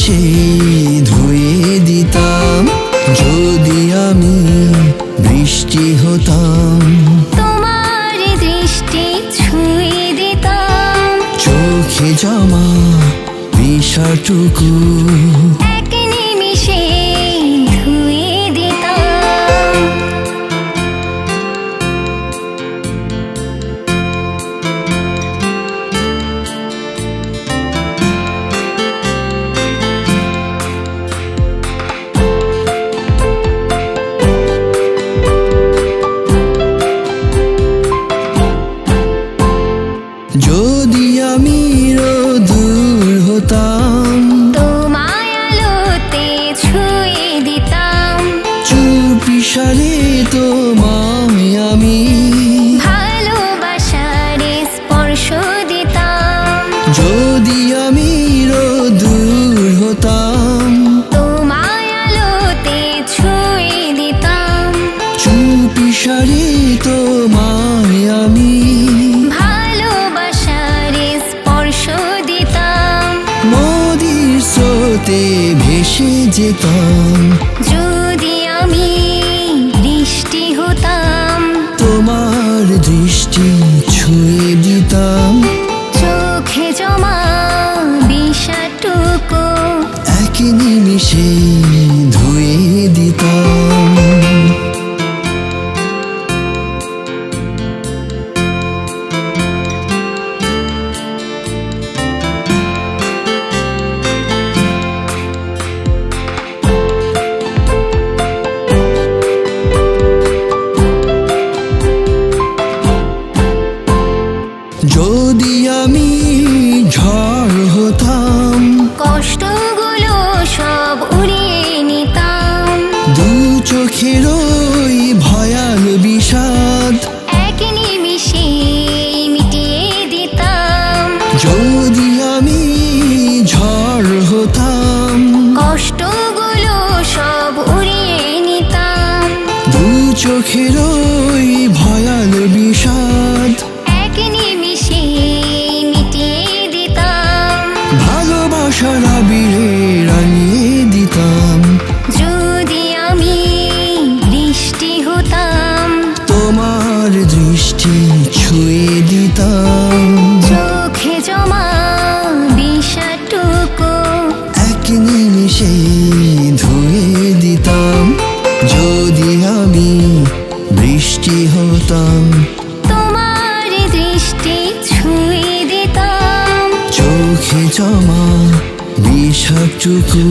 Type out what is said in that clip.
নিমিষে ধুয়ে দিতাম যদি আমি বৃষ্টি হতাম। তোমার দৃষ্টি ছুঁয়ে দিতাম চোখে জমা বিষাটুকু এক নিমিষে ধুয়ে দিতাম। যদি আমি দূর হতাম তোমায় আলোতে ছুঁয়ে দিতাম চুপি সারে তোমায় আমি ভালোবাসার স্পর্শ দিতাম। যদি আমি দূর হতাম তোমায় আলোতে ছুঁয়ে দিতাম চুপি সারে তোমায় আমি ভালোবাসার স্পর্শ দিতাম। নদীর স্রোতে ভেসে যেতাম যদি আমি বৃষ্টি হতাম তোমার দৃষ্টি ছুঁয়ে দিতাম চোখে জমা বিষাটুকু এক নিমিষে ধুয়ে দিতাম। যদি আমি ঝড় হতাম কষ্টগুলো সব উড়িয়ে নিতাম দু চোখের ওই ভয়াল বিষাদ এক নিমিষে মিটিয়ে দিতাম। যদি আমি ঝড় হতাম কষ্টগুলো সব উড়িয়ে নিতাম দু চোখের ওই ভয়াল বিষাদ এক নিমিষে মিটিয়ে দিতাম। ভালোবাসার আবিরে রাঙিয়ে দিতাম যদি আমি বৃষ্টি হতাম তোমার দৃষ্টি ছুঁয়ে দিতাম চোখে জমা বিষাটুকু এক নিমিষে ধুয়ে দিতাম যদি আমি বৃষ্টি হতাম তোমার দৃষ্টি ছুঁয়ে দিতাম চোখে জমা বিষাটুকু।